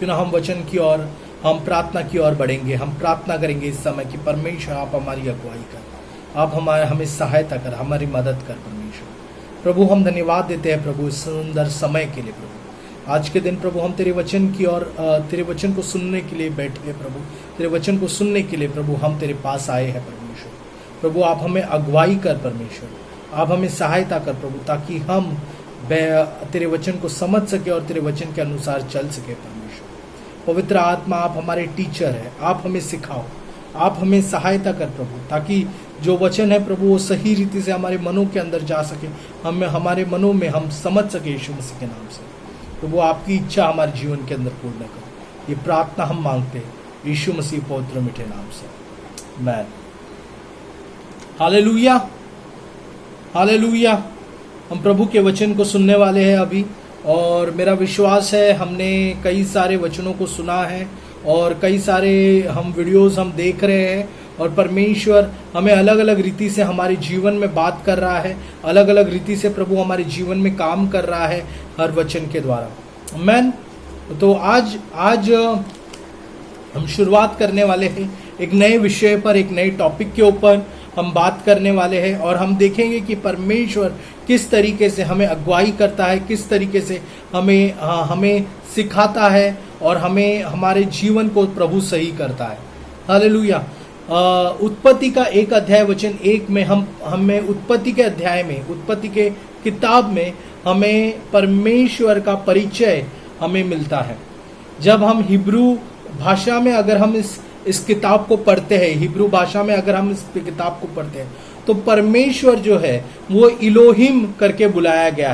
क्यों ना हम वचन की ओर, हम प्रार्थना की ओर बढ़ेंगे। हम प्रार्थना करेंगे इस समय कि परमेश्वर आप हमारी अगुवाई कर, आप हमें सहायता कर, हमारी मदद कर परमेश्वर। प्रभु हम धन्यवाद देते हैं प्रभु इस सुंदर समय के लिए। प्रभु आज के दिन प्रभु हम तेरे वचन की और तेरे वचन को सुनने के लिए बैठे हैं प्रभु। तेरे वचन को सुनने के लिए प्रभु हम तेरे पास आए हैं परमेश्वर। प्रभु आप हमें अगुवाई कर परमेश्वर, आप हमें सहायता कर प्रभु, ताकि हम तेरे वचन को समझ सके और तेरे वचन के अनुसार चल सके परमेश्वर। पवित्र आत्मा आप हमारे टीचर है, आप हमें सिखाओ, आप हमें सहायता कर प्रभु, ताकि जो वचन है प्रभु वो सही रीति से हमारे मनों के अंदर जा सके, हमें हमारे मनों में हम समझ सके यीशु मसीह के नाम से। प्रभु आपकी इच्छा हमारे जीवन के अंदर पूर्ण करो, ये प्रार्थना हम मांगते हैं यीशु मसीह पवित्र मीठे नाम से, आमीन। Hallelujah, hallelujah. हम प्रभु के वचन को सुनने वाले हैं अभी, और मेरा विश्वास है हमने कई सारे वचनों को सुना है और कई सारे हम वीडियोस हम देख रहे हैं, और परमेश्वर हमें अलग अलग रीति से हमारे जीवन में बात कर रहा है, अलग अलग रीति से प्रभु हमारे जीवन में काम कर रहा है हर वचन के द्वारा, आमीन। तो आज हम शुरुआत करने वाले हैं एक नए विषय पर, एक नए टॉपिक के ऊपर हम बात करने वाले हैं, और हम देखेंगे कि परमेश्वर किस तरीके से हमें अगुवाई करता है, किस तरीके से हमें सिखाता है और हमें हमारे जीवन को प्रभु सही करता है। हालेलुया। उत्पत्ति का 1 अध्याय वचन 1 में हमें उत्पत्ति के अध्याय में, उत्पत्ति के किताब में हमें परमेश्वर का परिचय हमें मिलता है। जब हम हिब्रू भाषा में अगर हम इस किताब को पढ़ते हैं, हिब्रू भाषा में अगर हम इस किताब को पढ़ते हैं, तो परमेश्वर जो है वो इलोहिम करके बोला गया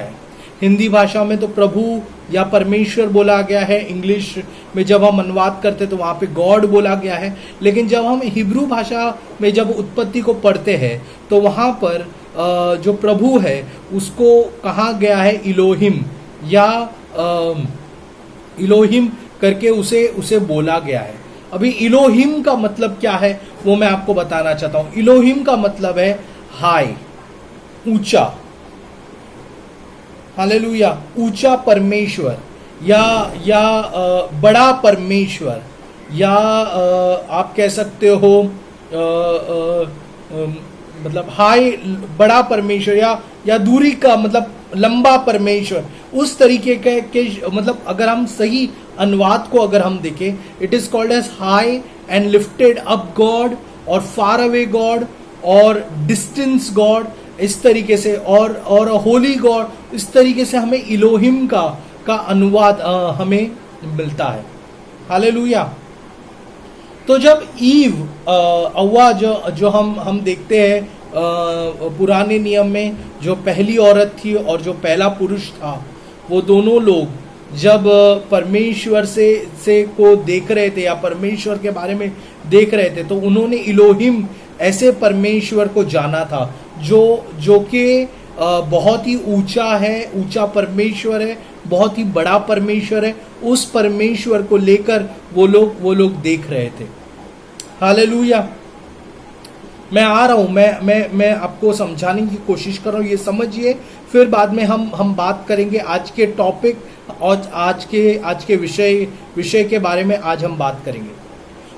है। हिंदी भाषा में तो प्रभु या परमेश्वर बोला गया है, इंग्लिश में जब हम अनुवाद करते तो वहाँ पे गॉड बोला गया है, लेकिन जब हम हिब्रू भाषा में जब उत्पत्ति को पढ़ते हैं तो वहाँ पर जो प्रभु है उसको कहा गया है इलोहिम, या इलोहिम करके उसे बोला गया है। अभी इलोहिम का मतलब क्या है वो मैं आपको बताना चाहता हूं। इलोहिम का मतलब है हाई, ऊंचा, हालेलुया, ऊंचा परमेश्वर, या बड़ा परमेश्वर, या आप कह सकते हो मतलब हाई, बड़ा परमेश्वर, या दूरी का मतलब लंबा परमेश्वर, उस तरीके के मतलब अगर हम सही अनुवाद को अगर हम देखें, it is called as high and lifted up God, और फार अवे गॉड, और डिस्टेंस गॉड, इस तरीके से, और होली गॉड, इस तरीके से हमें इलोहिम का अनुवाद हमें मिलता है। हालेलुया। तो जब ईव अव्वा जो हम देखते हैं पुराने नियम में, जो पहली औरत थी और जो पहला पुरुष था, वो दोनों लोग जब परमेश्वर से को देख रहे थे या परमेश्वर के बारे में देख रहे थे, तो उन्होंने इलोहिम ऐसे परमेश्वर को जाना था जो कि बहुत ही ऊंचा है, ऊंचा परमेश्वर है, बहुत ही बड़ा परमेश्वर है। उस परमेश्वर को लेकर वो लोग देख रहे थे। हालेलुया। मैं आ रहा हूं, मैं आपको समझाने की कोशिश कर रहा हूं, ये समझिए, फिर बाद में हम बात करेंगे आज के टॉपिक और आज के विषय के बारे में आज हम बात करेंगे।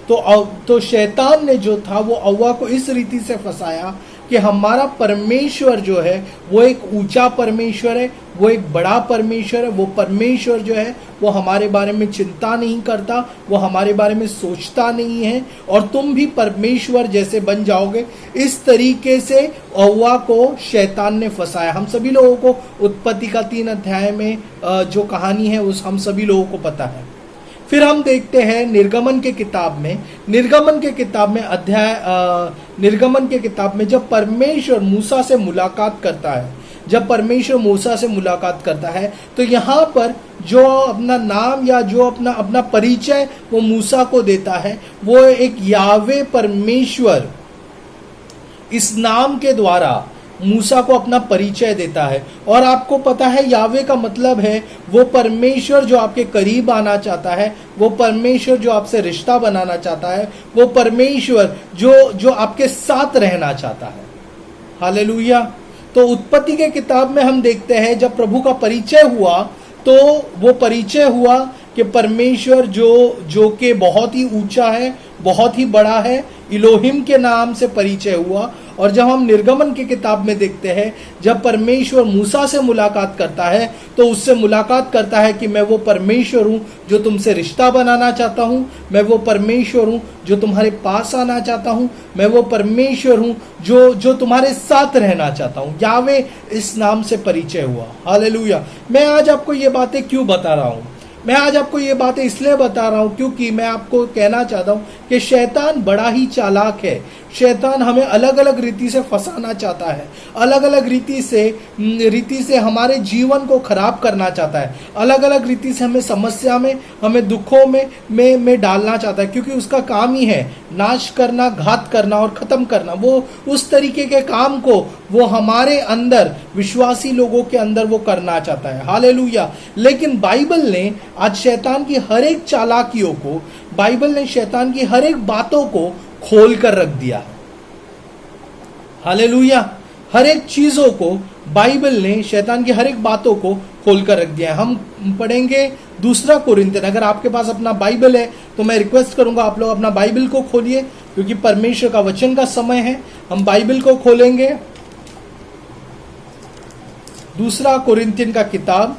तो शैतान ने जो था वो अव्वा को इस रीति से फंसाया कि हमारा परमेश्वर जो है वो एक ऊंचा परमेश्वर है, वो एक बड़ा परमेश्वर है, वो परमेश्वर जो है वो हमारे बारे में चिंता नहीं करता, वो हमारे बारे में सोचता नहीं है, और तुम भी परमेश्वर जैसे बन जाओगे। इस तरीके से अव्वा को शैतान ने फंसाया। हम सभी लोगों को उत्पत्ति का 3 अध्याय में जो कहानी है उस हम सभी लोगों को पता है। फिर हम देखते हैं निर्गमन के किताब में जब परमेश्वर मूसा से मुलाकात करता है, जब परमेश्वर मूसा से मुलाकात करता है, तो यहाँ पर जो अपना नाम या जो अपना परिचय वो मूसा को देता है, वो एक यावे परमेश्वर, इस नाम के द्वारा मूसा को अपना परिचय देता है। और आपको पता है यावे का मतलब है वो परमेश्वर जो आपके करीब आना चाहता है, वो परमेश्वर जो आपसे रिश्ता बनाना चाहता है, वो परमेश्वर जो आपके साथ रहना चाहता है। हालेलुया। तो उत्पत्ति के किताब में हम देखते हैं जब प्रभु का परिचय हुआ, तो वो परिचय हुआ कि परमेश्वर जो कि बहुत ही ऊंचा है, बहुत ही बड़ा है, इलोहिम के नाम से परिचय हुआ। और जब हम निर्गमन की किताब में देखते हैं, जब परमेश्वर मूसा से मुलाकात करता है तो उससे मुलाकात करता है कि मैं वो परमेश्वर हूँ जो तुमसे रिश्ता बनाना चाहता हूँ, मैं वो परमेश्वर हूँ जो तुम्हारे पास आना चाहता हूँ, मैं वो परमेश्वर हूँ जो तुम्हारे साथ रहना चाहता हूँ। यावे इस नाम से परिचय हुआ। हालेलुया। मैं आज आपको ये बातें क्यों बता रहा हूँ? मैं आज आपको ये बातें इसलिए बता रहा हूँ क्योंकि मैं आपको कहना चाहता हूँ कि शैतान बड़ा ही चालाक है। शैतान हमें अलग अलग रीति से फंसाना चाहता है, अलग अलग रीति से हमारे जीवन को खराब करना चाहता है, अलग अलग रीति से हमें समस्या में, हमें दुखों में डालना चाहता है, क्योंकि उसका काम ही है नाश करना, घात करना और खत्म करना। वो उस तरीके के काम को वो हमारे अंदर, विश्वासी लोगों के अंदर वो करना चाहता है। हालेलुया। लेकिन बाइबल ने आज शैतान की हर एक चालाकियों को, बाइबल ने शैतान की हर एक बातों को खोल कर रख दिया है। हालेलुया। हर एक चीजों को बाइबल ने, शैतान की हर एक बातों को खोल कर रख दिया है। हम पढ़ेंगे दूसरा कोरिन्थियन। अगर आपके पास अपना बाइबल है तो मैं रिक्वेस्ट करूंगा आप लोग अपना बाइबल को खोलिए, क्योंकि परमेश्वर का वचन का समय है। हम बाइबल को खोलेंगे, दूसरा कोरिन्थियन का किताब,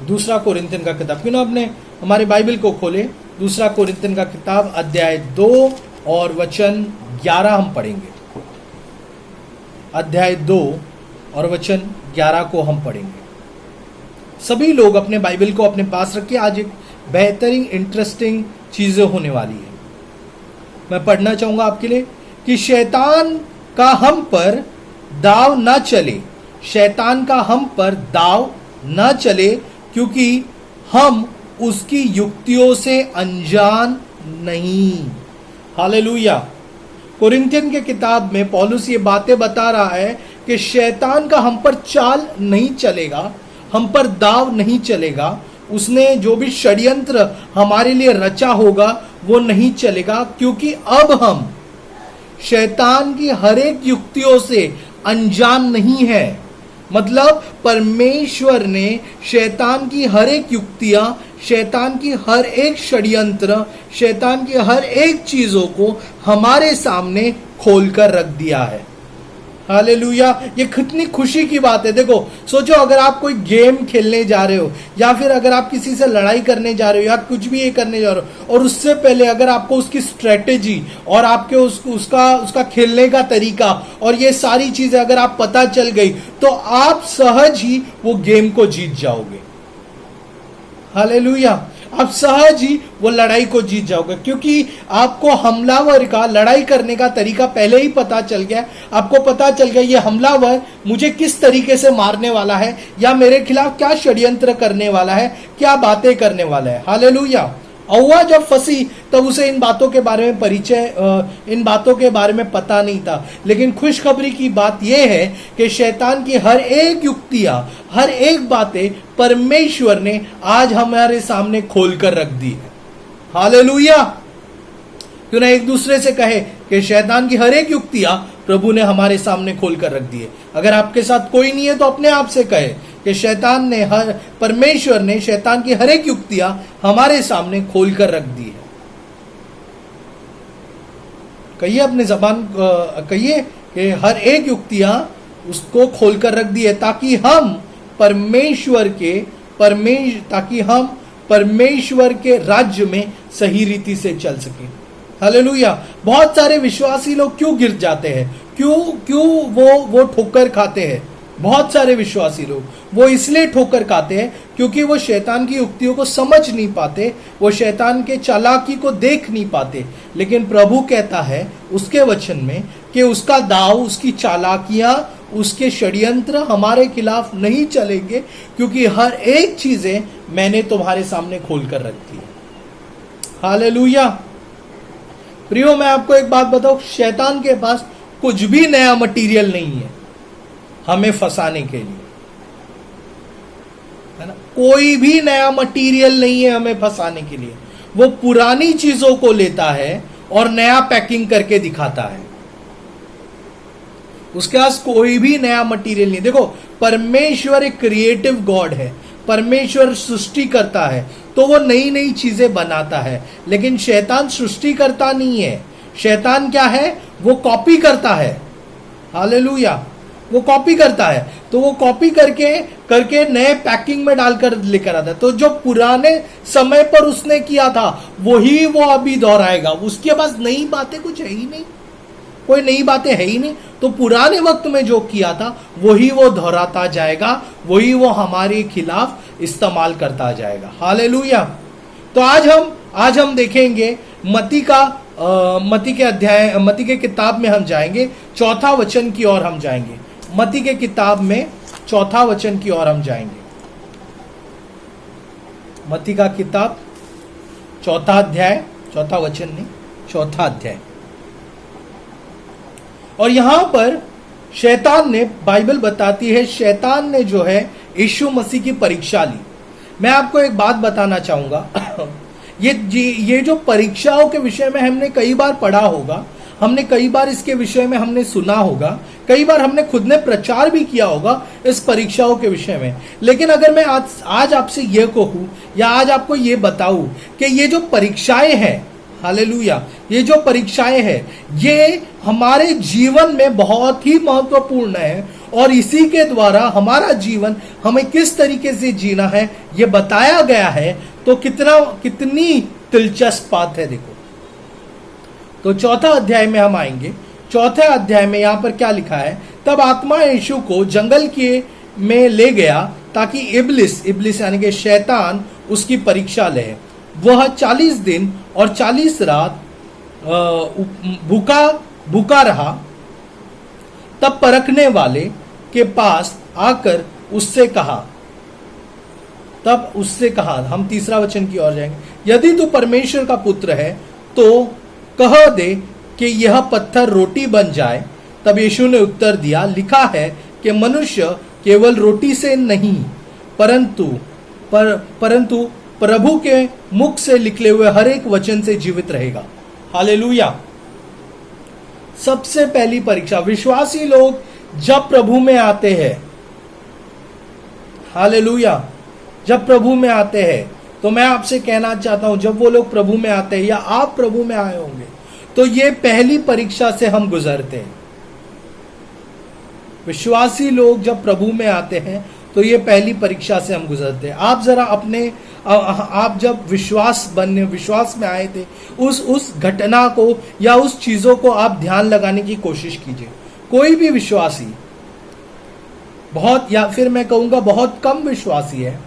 दूसरा कोरिन्थियन का किताब। क्यों ना अपने हमारे बाइबल को खोले। दूसरा कोरिन्थियन का किताब अध्याय 2 और वचन 11 हम पढ़ेंगे। अध्याय 2 और वचन 11 को हम पढ़ेंगे। सभी लोग अपने बाइबल को अपने पास रखिए। आज एक बेहतरीन इंटरेस्टिंग चीजें होने वाली है। मैं पढ़ना चाहूंगा आपके लिए कि शैतान का हम पर दाव न चले, शैतान का हम पर दाव न चले, क्योंकि हम उसकी युक्तियों से अनजान नहीं। हालेलुया। कोरिन्थियन के किताब में पौलुस ये बातें बता रहा है कि शैतान का हम पर चाल नहीं चलेगा, हम पर दाव नहीं चलेगा। उसने जो भी षड्यंत्र हमारे लिए रचा होगा वो नहीं चलेगा, क्योंकि अब हम शैतान की हर एक युक्तियों से अनजान नहीं है। मतलब परमेश्वर ने शैतान की हर एक युक्तियां, शैतान की हर एक षड्यंत्र, शैतान की हर एक चीजों को हमारे सामने खोल कर रख दिया है। हालेलुया। ये कितनी खुशी की बात है। देखो, सोचो अगर आप कोई गेम खेलने जा रहे हो, या फिर अगर आप किसी से लड़ाई करने जा रहे हो, या कुछ भी ये करने जा रहे हो, और उससे पहले अगर आपको उसकी स्ट्रेटेजी और आपके उसका खेलने का तरीका और ये सारी चीजें अगर आप पता चल गई, तो आप सहज ही वो गेम को जीत जाओगे। हालेलुया। आप सहज ही वो लड़ाई को जीत जाओगे, क्योंकि आपको हमलावर का लड़ाई करने का तरीका पहले ही पता चल गया। आपको पता चल गया ये हमलावर मुझे किस तरीके से मारने वाला है, या मेरे खिलाफ क्या षड्यंत्र करने वाला है, क्या बातें करने वाला है। हालेलुया। हव्वा जब फंसी तब उसे इन बातों के बारे में इन बातों के बारे में पता नहीं था। लेकिन खुशखबरी की बात यह है कि शैतान की हर एक युक्तियां, हर एक बातें परमेश्वर ने आज हमारे सामने खोल कर रख दी है। हालेलुया। क्यों ना एक दूसरे से कहे कि शैतान की हर एक युक्तियां प्रभु ने हमारे सामने खोल कर रख दी है। अगर आपके साथ कोई नहीं है तो अपने आप से कहे कि परमेश्वर ने शैतान की हर एक युक्तियां हमारे सामने खोल कर रख दी है। कहिए अपने जबान, कहिए कि हर एक युक्तियां उसको खोल कर रख दी है, ताकि हम परमेश्वर के राज्य में सही रीति से चल सके। हालेलुया। बहुत सारे विश्वासी लोग क्यों गिर जाते हैं, क्यों वो ठोकर खाते हैं? बहुत सारे विश्वासी लोग वो इसलिए ठोकर खाते हैं क्योंकि वो शैतान की युक्तियों को समझ नहीं पाते, वो शैतान के चालाकी को देख नहीं पाते। लेकिन प्रभु कहता है उसके वचन में कि उसका दाव, उसकी चालाकियां, उसके षड्यंत्र हमारे खिलाफ नहीं चलेंगे, क्योंकि हर एक चीजें मैंने तुम्हारे सामने खोल कर रखी है। हालेलुया। प्रियो, मैं आपको एक बात बताऊं, शैतान के पास कुछ भी नया मटेरियल नहीं है हमें फंसाने के लिए, है ना। कोई भी नया मटेरियल नहीं है हमें फंसाने के लिए। वो पुरानी चीजों को लेता है और नया पैकिंग करके दिखाता है। उसके पास कोई भी नया मटेरियल नहीं। देखो, परमेश्वर एक क्रिएटिव गॉड है, परमेश्वर सृष्टि करता है, तो वो नई नई चीजें बनाता है। लेकिन शैतान सृष्टि करता नहीं है, शैतान क्या है, वो कॉपी करता है। हालेलुया, वो कॉपी करता है, तो वो कॉपी करके नए पैकिंग में डालकर लेकर आता है। तो जो पुराने समय पर उसने किया था वही वो अभी दोहराएगा। उसके पास नई बातें कुछ है ही नहीं, कोई नई बातें है ही नहीं। तो पुराने वक्त में जो किया था वही वो दोहराता जाएगा, वही वो हमारे खिलाफ इस्तेमाल करता जाएगा। हालेलुया। तो आज हम देखेंगे मत्ती के किताब में हम जाएंगे, चौथा वचन की ओर हम जाएंगे। मत्ती के किताब में चौथा वचन की ओर हम जाएंगे। मत्ती का किताब चौथा अध्याय, चौथा वचन नहीं, चौथा अध्याय। और यहां पर शैतान ने, बाइबल बताती है, शैतान ने जो है यीशु मसीह की परीक्षा ली। मैं आपको एक बात बताना चाहूंगा, ये जो परीक्षाओं के विषय में हमने कई बार पढ़ा होगा, हमने कई बार इसके विषय में हमने सुना होगा, कई बार हमने खुद ने प्रचार भी किया होगा इस परीक्षाओं के विषय में। लेकिन अगर मैं आज आपसे ये कहूं या आज आपको ये बताऊं कि ये जो परीक्षाएं हैं, हालेलुया, ये जो परीक्षाएं हैं, ये हमारे जीवन में बहुत ही महत्वपूर्ण है और इसी के द्वारा हमारा जीवन हमें किस तरीके से जीना है ये बताया गया है। तो कितनी दिलचस्प बात है। देखो, तो चौथा अध्याय में हम आएंगे। चौथे अध्याय में यहां पर क्या लिखा है, तब आत्मा यीशु को जंगल में ले गया ताकि इब्लिस यानी कि शैतान उसकी परीक्षा ले। वह 40 दिन और 40 रात भूखा रहा। तब परखने वाले के पास आकर उससे कहा, हम तीसरा वचन की ओर जाएंगे, यदि तू परमेश्वर का पुत्र है तो कह दे कि यह पत्थर रोटी बन जाए। तब यीशु ने उत्तर दिया, लिखा है कि मनुष्य केवल रोटी से नहीं परंतु प्रभु के मुख से निकले हुए हर एक वचन से जीवित रहेगा। हालेलुया। सबसे पहली परीक्षा, विश्वासी लोग जब प्रभु में आते हैं, हालेलुया, जब प्रभु में आते हैं, तो मैं आपसे कहना चाहता हूं, जब वो लोग प्रभु में आते हैं या आप प्रभु में आए होंगे, तो ये पहली परीक्षा से हम गुजरते हैं। विश्वासी लोग जब प्रभु में आते हैं तो ये पहली परीक्षा से हम गुजरते हैं। आप जरा आप जब विश्वास में आए थे, उस घटना को या उस चीजों को आप ध्यान लगाने की कोशिश कीजिए। कोई भी विश्वासी, बहुत, या फिर मैं कहूंगा बहुत कम विश्वासी है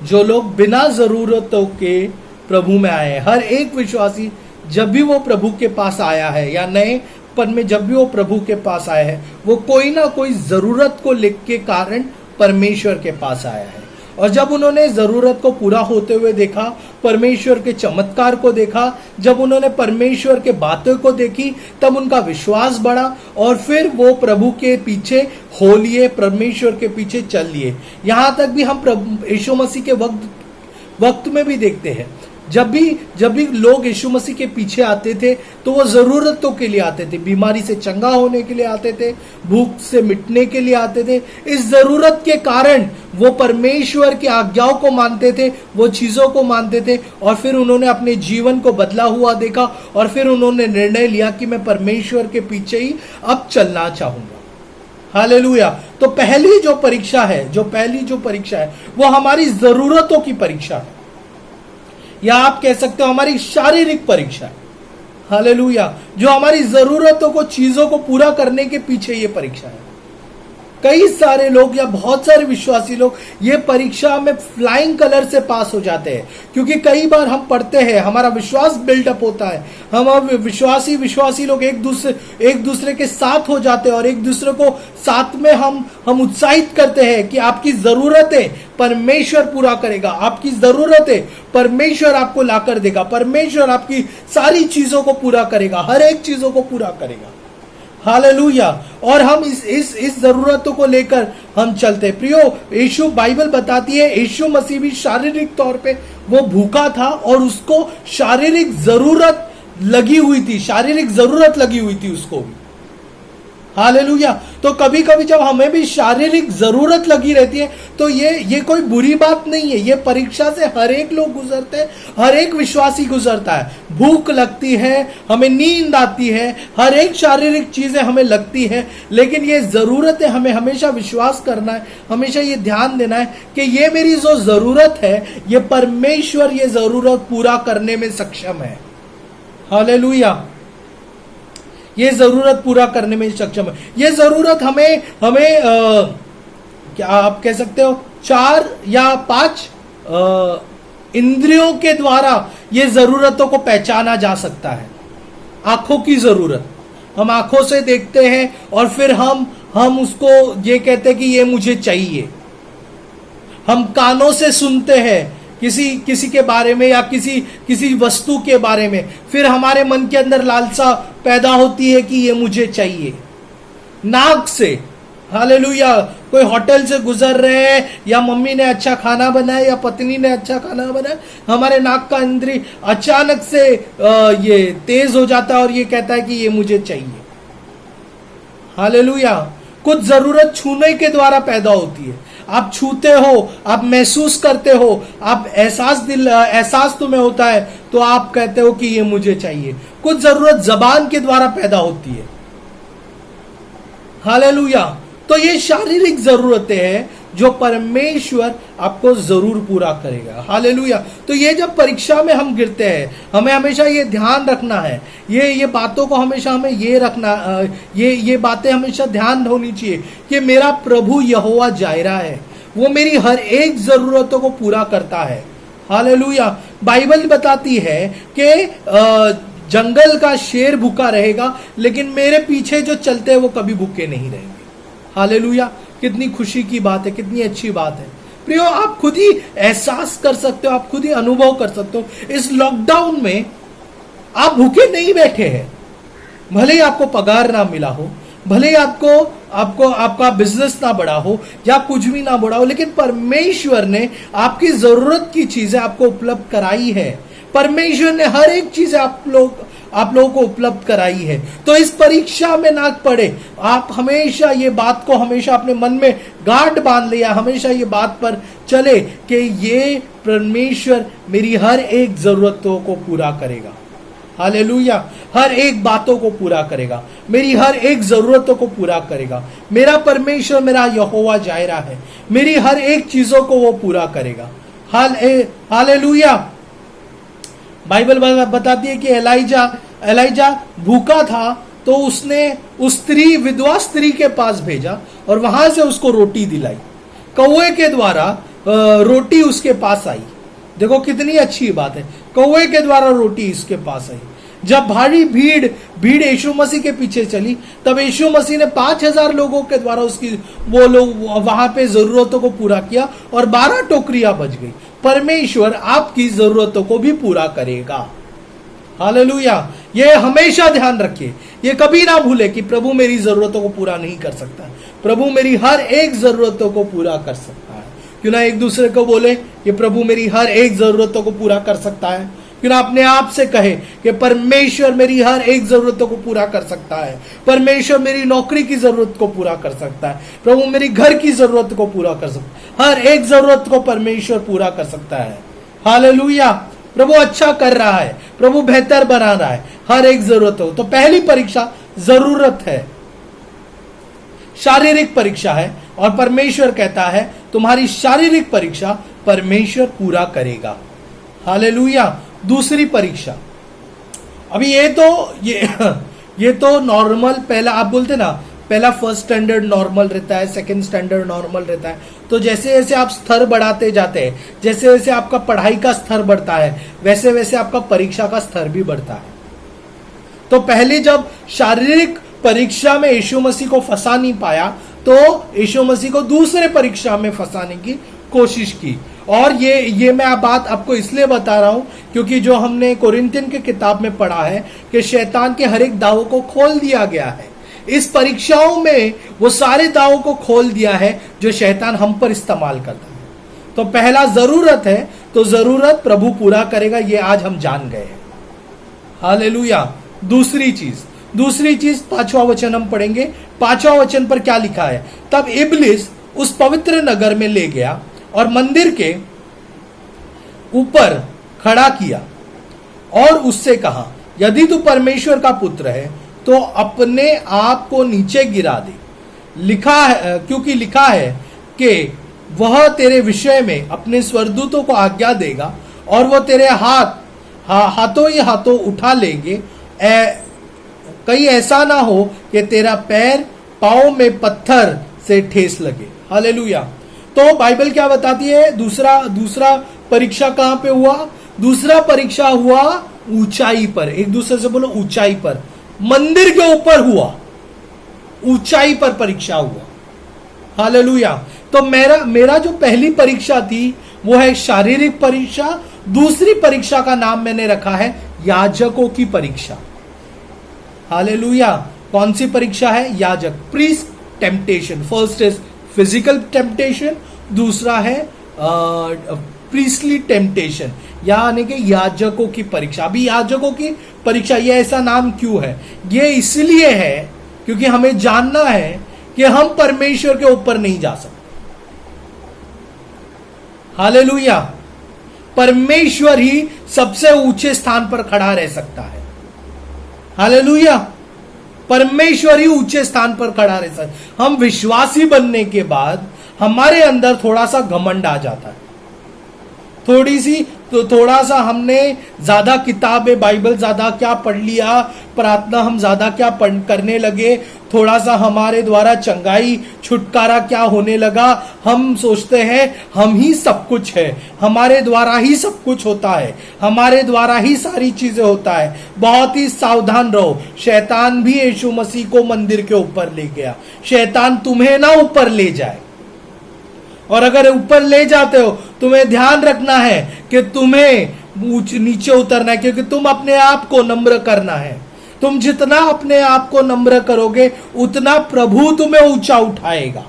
जो लोग बिना जरूरतों के प्रभु में आए हैं। हर एक विश्वासी जब भी वो प्रभु के पास आया है या नए पद में जब भी वो प्रभु के पास आया है, वो कोई ना कोई जरूरत को लेके कारण परमेश्वर के पास आया है। और जब उन्होंने जरूरत को पूरा होते हुए देखा, परमेश्वर के चमत्कार को देखा, जब उन्होंने परमेश्वर के बातों को देखी, तब उनका विश्वास बढ़ा और फिर वो प्रभु के पीछे हो लिए, परमेश्वर के पीछे चल लिए। यहां तक भी हम यीशु मसीह के वक्त में भी देखते हैं, जब भी लोग यीशु मसीह के पीछे आते थे तो वो जरूरतों के लिए आते थे, बीमारी से चंगा होने के लिए आते थे, भूख से मिटने के लिए आते थे। इस जरूरत के कारण वो परमेश्वर की आज्ञाओं को मानते थे, वो चीजों को मानते थे और फिर उन्होंने अपने जीवन को बदला हुआ देखा और फिर उन्होंने निर्णय लिया कि मैं परमेश्वर के पीछे ही अब चलना चाहूंगा। हालेलुया। तो पहली जो परीक्षा है वो हमारी जरूरतों की परीक्षा है, या आप कह सकते हो हमारी शारीरिक परीक्षा है। हालेलुया। जो हमारी जरूरतों को, चीजों को पूरा करने के पीछे ये परीक्षा है। कई सारे लोग या बहुत सारे विश्वासी लोग ये परीक्षा में फ्लाइंग कलर से पास हो जाते हैं, क्योंकि कई बार हम पढ़ते हैं, हमारा विश्वास बिल्डअप होता है, हम विश्वासी लोग एक दूसरे के साथ हो जाते हैं और एक दूसरे को साथ में हम उत्साहित करते हैं कि आपकी जरूरतें परमेश्वर पूरा करेगा, आपकी जरूरतें परमेश्वर आपको लाकर देगा, परमेश्वर आपकी सारी चीजों को पूरा करेगा, हर एक चीजों को पूरा करेगा। हालेलुया। और हम इस जरूरतों को लेकर हम चलते। प्रियो, यीशु, बाइबल बताती है यीशु मसीह भी शारीरिक तौर पे वो भूखा था और उसको शारीरिक जरूरत लगी हुई थी उसको भी। हालेलुया। तो कभी कभी जब हमें भी शारीरिक जरूरत लगी रहती है तो ये कोई बुरी बात नहीं है। ये परीक्षा से हर एक लोग गुजरते हैं, हर एक विश्वासी गुजरता है। भूख लगती है, हमें नींद आती है, हर एक शारीरिक चीजें हमें लगती है, लेकिन ये जरूरत है, हमें हमेशा विश्वास करना है, हमेशा ये ध्यान देना है कि ये मेरी जो जरूरत है, ये परमेश्वर ये जरूरत पूरा करने में सक्षम है। हालेलुया। ये जरूरत पूरा करने में सक्षम है। ये जरूरत हमें क्या आप कह सकते हो 4 या 5 इंद्रियों के द्वारा ये जरूरतों को पहचाना जा सकता है। आंखों की जरूरत, हम आंखों से देखते हैं और फिर हम उसको ये कहते हैं कि ये मुझे चाहिए। हम कानों से सुनते हैं किसी के बारे में या किसी वस्तु के बारे में, फिर हमारे मन के अंदर लालसा पैदा होती है कि ये मुझे चाहिए। नाक से, हालेलुया, कोई होटल से गुजर रहे हैं या मम्मी ने अच्छा खाना बनाया या पत्नी ने अच्छा खाना बनाया, हमारे नाक का इंद्रिय अचानक से ये तेज हो जाता है और ये कहता है कि ये मुझे चाहिए। हालेलुया। कुछ जरूरत छूने के द्वारा पैदा होती है। आप छूते हो, आप महसूस करते हो, आप एहसास तुम्हें होता है तो आप कहते हो कि ये मुझे चाहिए। कुछ जरूरत जबान के द्वारा पैदा होती है। हालेलुया। तो ये शारीरिक जरूरतें हैं जो परमेश्वर आपको जरूर पूरा करेगा। हालेलुया। तो ये जब परीक्षा में हम गिरते हैं, हमें हमेशा ये ध्यान रखना है, ये बातों को हमेशा हमें ये रखना, ये बातें हमेशा ध्यान होनी चाहिए कि मेरा प्रभु यहोवा जायरा है, वो मेरी हर एक जरूरतों को पूरा करता है। हालेलुया। बाइबल बताती है कि जंगल का शेर भूखा रहेगा, लेकिन मेरे पीछे जो चलते हैं वो कभी भूखे नहीं रहेंगे। हालेलुया। कितनी खुशी की बात है, कितनी अच्छी बात है। प्रियो, आप खुद ही एहसास कर सकते हो, आप खुद ही अनुभव कर सकते हो। इस लॉकडाउन में आप भूखे नहीं बैठे हैं। भले ही आपको पगार ना मिला हो, भले ही आपका बिजनेस ना बढ़ा हो या कुछ भी ना बढ़ा हो, लेकिन परमेश्वर ने आपकी जरूरत की चीजें आपको उपलब्ध कराई है। परमेश्वर ने हर एक चीज आप लोगों को उपलब्ध कराई है। तो इस परीक्षा में ना पड़े, आप हमेशा ये बात को हमेशा अपने मन में गांठ बांध लिया, हमेशा ये बात पर चले कि ये परमेश्वर मेरी हर एक जरूरतों को पूरा करेगा। हालेलुया। हर एक बातों को पूरा करेगा, मेरी हर एक जरूरतों को पूरा करेगा। मेरा परमेश्वर मेरा यहोवा जायरा है, मेरी हर एक चीजों को वो पूरा करेगा। हालेलुया। बाइबल बताती है कि एलाइजा भूखा था तो उसने उस विधवा स्त्री के पास भेजा और वहां से उसको रोटी दिलाई। कौवे के द्वारा रोटी उसके पास आई। देखो कितनी अच्छी बात है, कौवे के द्वारा रोटी इसके पास आई। जब भारी भीड़ यीशु मसीह के पीछे चली, तब यीशु मसीह ने 5000 लोगों के द्वारा वो लोग वहां पे जरूरतों को पूरा किया और 12 टोकरियां बच गई। परमेश्वर आपकी जरूरतों को भी पूरा करेगा। हालेलुया। ये हमेशा ध्यान रखिए, ये कभी ना भूले कि प्रभु मेरी जरूरतों को पूरा नहीं कर सकता, प्रभु मेरी हर एक जरूरतों को पूरा कर सकता है। क्यों ना एक दूसरे को बोले कि प्रभु मेरी हर एक जरूरतों को पूरा कर सकता है। क्यों ना अपने आप से कहे कि परमेश्वर मेरी हर एक जरूरतों को पूरा कर सकता है। परमेश्वर मेरी नौकरी की जरूरत को पूरा कर सकता है। प्रभु मेरी घर की जरूरत को पूरा कर सकता है। हर एक जरूरत को परमेश्वर पूरा कर सकता है। हालेलुया। प्रभु अच्छा कर रहा है, प्रभु बेहतर बना रहा है हर एक जरूरत हो। तो पहली परीक्षा जरूरत है, शारीरिक परीक्षा है, और परमेश्वर कहता है तुम्हारी शारीरिक परीक्षा परमेश्वर पूरा करेगा। हालेलुया। दूसरी परीक्षा, अभी ये तो नॉर्मल, पहला आप बोलते ना, पहला फर्स्ट स्टैंडर्ड नॉर्मल रहता है, सेकंड स्टैंडर्ड नॉर्मल रहता है। तो जैसे जैसे आप स्तर बढ़ाते जाते हैं, जैसे जैसे आपका पढ़ाई का स्तर बढ़ता है, वैसे वैसे आपका परीक्षा का स्तर भी बढ़ता है। तो पहले जब शारीरिक परीक्षा में यीशु मसीह को फंसा नहीं पाया, तो यीशु मसीह को दूसरे परीक्षा में फंसाने की कोशिश की। और ये मैं बात आपको इसलिए बता रहा हूं क्योंकि जो हमने कोरिन्थियन के किताब में पढ़ा है कि शैतान के हर एक दावों को खोल दिया गया है। इस परीक्षाओं में वो सारे दावों को खोल दिया है जो शैतान हम पर इस्तेमाल करता है। तो पहला जरूरत है, तो जरूरत प्रभु पूरा करेगा, ये आज हम जान गए हैं। हालेलुया। दूसरी चीज, दूसरी चीज 5वां वचन हम पढ़ेंगे। 5वां वचन पर क्या लिखा है? तब इब्लिस उस पवित्र नगर में ले गया और मंदिर के ऊपर खड़ा किया और उससे कहा, यदि तू परमेश्वर का पुत्र है तो अपने आप को नीचे गिरा दे, लिखा है, क्योंकि लिखा है कि वह तेरे विषय में अपने स्वर्गदूतों को आज्ञा देगा और वह तेरे हाथों ही हाथों उठा लेंगे, कहीं ऐसा ना हो कि तेरा पैर पांव में पत्थर से ठेस लगे। हालेलुया। तो बाइबल क्या बताती है? दूसरा परीक्षा कहां पे हुआ? दूसरा परीक्षा हुआ ऊंचाई पर। एक दूसरे से बोलो, ऊंचाई पर। मंदिर के ऊपर हुआ, ऊंचाई पर परीक्षा हुआ। हालेलुया। तो मेरा जो पहली परीक्षा थी वो है शारीरिक परीक्षा। दूसरी परीक्षा का नाम मैंने रखा है याजकों की परीक्षा। हालेलुया। कौन सी परीक्षा है? याजक, priest temptation. First is physical temptation, दूसरा है प्रीस्टली टेम्पटेशन, यानी कि याजकों की परीक्षा। अभी याजकों की परीक्षा, ये ऐसा नाम क्यों है? ये इसलिए है क्योंकि हमें जानना है कि हम परमेश्वर के ऊपर नहीं जा सकते। हालेलुया। परमेश्वर ही सबसे ऊंचे स्थान पर खड़ा रह सकता है। हालेलुया। परमेश्वर ही ऊंचे स्थान पर खड़ा रह सकता है। हम विश्वासी बनने के बाद हमारे अंदर थोड़ा सा घमंड आ जाता है, थोड़ा सा हमने ज्यादा किताबें बाइबल ज्यादा क्या पढ़ लिया, प्रार्थना हम ज्यादा क्या करने लगे, थोड़ा सा हमारे द्वारा चंगाई छुटकारा क्या होने लगा। हम सोचते हैं हम ही सब कुछ है, हमारे द्वारा ही सब कुछ होता है, हमारे द्वारा ही सारी चीजें होता है। बहुत ही सावधान रहो, शैतान भी यीशु मसीह को मंदिर के ऊपर ले गया। शैतान तुम्हें ना ऊपर ले जाए, और अगर ऊपर ले जाते हो तुम्हें ध्यान रखना है कि तुम्हें नीचे उतरना है, क्योंकि तुम अपने आप को नम्र करना है। तुम जितना अपने आप को नम्र करोगे उतना प्रभु तुम्हें ऊंचा उठाएगा।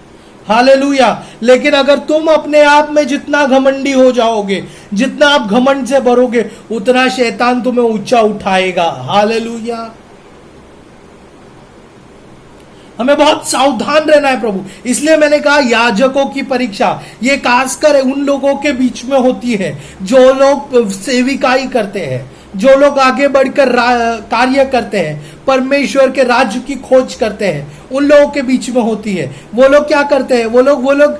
हालेलुया। लेकिन अगर तुम अपने आप में जितना घमंडी हो जाओगे, जितना आप घमंड से भरोगे, उतना शैतान तुम्हें ऊंचा उठाएगा। हालेलुया। हमें बहुत सावधान रहना है प्रभु। इसलिए मैंने कहा याजकों की परीक्षा ये खासकर उन लोगों के बीच में होती है जो लोग सेविकाई करते हैं, जो लोग आगे बढ़कर कार्य करते हैं, परमेश्वर के राज्य की खोज करते हैं, उन लोगों के बीच में होती है। वो लोग क्या करते हैं? वो लोग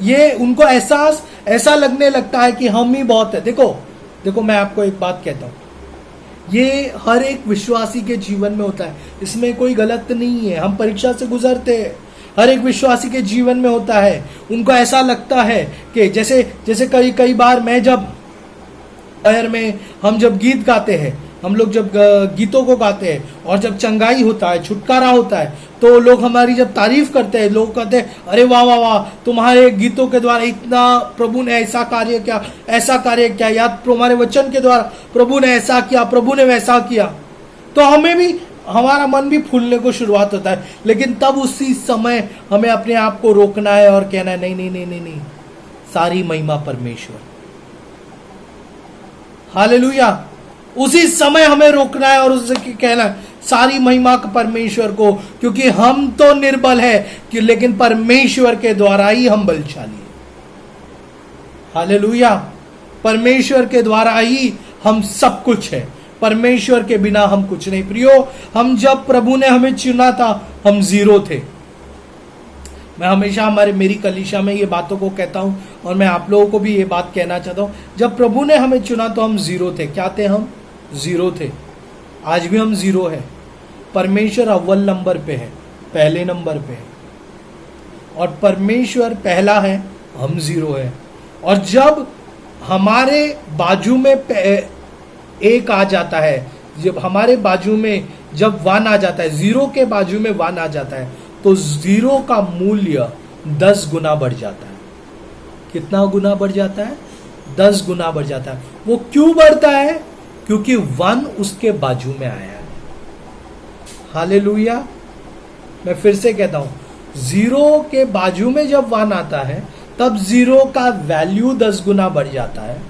ये उनको एहसास ऐसा लगने लगता है कि हम ही बहुत है। देखो मैं आपको एक बात कहता हूं, ये हर एक विश्वासी के जीवन में होता है, इसमें कोई गलत नहीं है। हम परीक्षा से गुजरते हैं, हर एक विश्वासी के जीवन में होता है। उनको ऐसा लगता है कि जैसे कई बार मैं जब शहर में हम जब गीत गाते हैं, हम लोग जब गीतों को गाते हैं और जब चंगाई होता है, छुटकारा होता है, तो लोग हमारी जब तारीफ करते हैं, लोग कहते हैं अरे वाह वाह वाह, तुम्हारे गीतों के द्वारा इतना प्रभु ने ऐसा कार्य किया, या तुम्हारे वचन के द्वारा प्रभु ने ऐसा किया, प्रभु ने वैसा किया। तो हमें भी, हमारा मन भी फूलने को शुरुआत होता है। लेकिन तब उसी समय हमें अपने आप को रोकना है और कहना है नहीं नहीं नहीं नहीं नहीं, सारी महिमा परमेश्वर। हालेलुया। उसी समय हमें रोकना है और उससे कहना है सारी महिमा परमेश्वर को, क्योंकि हम तो निर्बल है कि लेकिन परमेश्वर के द्वारा ही हम बलशाली है। हालेलुया। परमेश्वर के द्वारा ही हम सब कुछ है, परमेश्वर के बिना हम कुछ नहीं। प्रियो, हम जब प्रभु ने हमें चुना था हम जीरो थे। मैं हमेशा मेरी कलीसिया में ये बातों को कहता हूं और मैं आप लोगों को भी ये बात कहना चाहता हूं, जब प्रभु ने हमें चुना तो हम जीरो थे। क्या थे? हम जीरो थे। आज भी हम जीरो है। परमेश्वर अव्वल नंबर पे है, पहले नंबर पे है, और परमेश्वर पहला है, हम जीरो है। और जब हमारे बाजू में एक आ जाता है, जब हमारे बाजू में जब वन आ जाता है, जीरो के बाजू में वन आ जाता है, तो जीरो का मूल्य 10 गुना बढ़ जाता है। कितना गुना बढ़ जाता है? 10 गुना बढ़ जाता है। वो क्यों बढ़ता है? क्योंकि वन उसके बाजू में आया है। हालेलुया। मैं फिर से कहता हूं, जीरो के बाजू में जब वन आता है तब जीरो का वैल्यू 10 गुना बढ़ जाता है,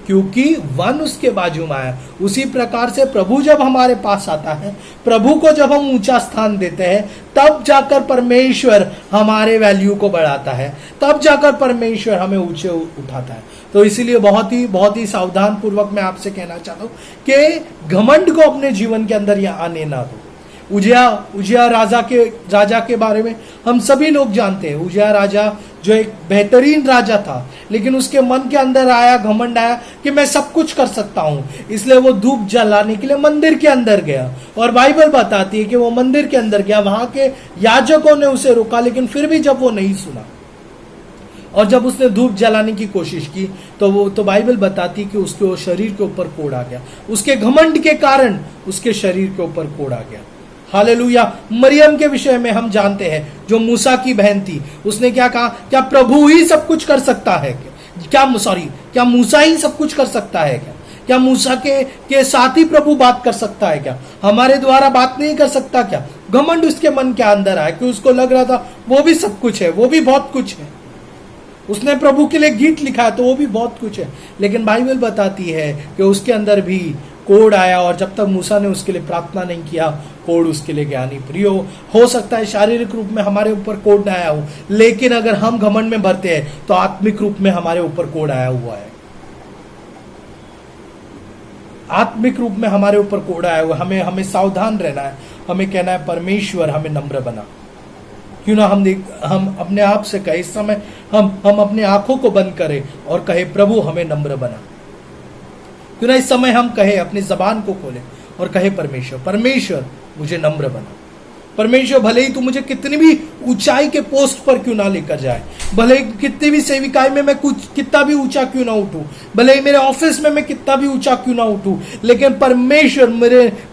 क्योंकि वन उसके बाजू में आया। उसी प्रकार से प्रभु जब हमारे पास आता है, प्रभु को जब हम ऊंचा स्थान देते हैं, तब जाकर परमेश्वर हमारे वैल्यू को बढ़ाता है, तब जाकर परमेश्वर हमें ऊंचे उठाता है। तो इसीलिए बहुत ही सावधान पूर्वक मैं आपसे कहना चाहता हूं कि घमंड को अपने जीवन के अंदर यह आने ना दो। उजिया राजा के बारे में हम सभी लोग जानते हैं। उजिया राजा जो एक बेहतरीन राजा था, लेकिन उसके मन के अंदर आया, घमंड आया कि मैं सब कुछ कर सकता हूं, इसलिए वो धूप जलाने के लिए मंदिर के अंदर गया। और बाइबल बताती है कि वो मंदिर के अंदर गया, वहां के याजकों ने उसे रोका, लेकिन फिर भी जब वो नहीं सुना और जब उसने धूप जलाने की कोशिश की तो बाइबल बताती कि उसके शरीर के ऊपर कोड़ आ गया। उसके घमंड के कारण उसके शरीर के ऊपर कोड़ आ गया। हालेलुया। मरियम के विषय में हम जानते हैं, जो मूसा की बहन थी, उसने क्या कहा, क्या प्रभु ही सब कुछ कर सकता है क्या मूसा ही सब कुछ कर सकता है क्या मूसा के साथ ही प्रभु बात कर सकता है क्या, हमारे द्वारा बात नहीं कर सकता क्या। घमंड उसके मन के अंदर आया कि उसको लग रहा था वो भी सब कुछ है, वो भी बहुत कुछ है। उसने प्रभु के लिए गीत लिखा है तो वो भी बहुत कुछ है, लेकिन बाइबल बताती है कि उसके अंदर भी कोड़ आया। और जब तक मूसा ने उसके लिए प्रार्थना नहीं किया, कोड़ उसके लिए ज्ञानी प्रिय हो सकता है शारीरिक रूप में हमारे ऊपर कोड़ ना आया हो, लेकिन अगर हम घमंड में भरते हैं तो आत्मिक रूप में हमारे ऊपर कोड़ आया हुआ है। आत्मिक रूप में हमारे ऊपर कोड़ आया हुआ। हमें सावधान रहना है। हमें कहना है परमेश्वर हमें नम्र बना। क्यों ना हम अपने आप से कहे, इस समय हम अपने आंखों को बंद करें और कहे प्रभु हमें नम्र बना। क्यों ना इस समय हम कहे, अपनी जबान को खोलें और कहे परमेश्वर मुझे नम्र बना। परमेश्वर भले ही तू मुझे कितनी भी ऊंचाई के पोस्ट पर क्यों ना लेकर जाए, भले ही कितनी भी सेविकाई में मैं कितना भी ऊंचा क्यों ना उठूं, भले ही मेरे ऑफिस में मैं कितना भी ऊंचा क्यों ना उठूं, लेकिन परमेश्वर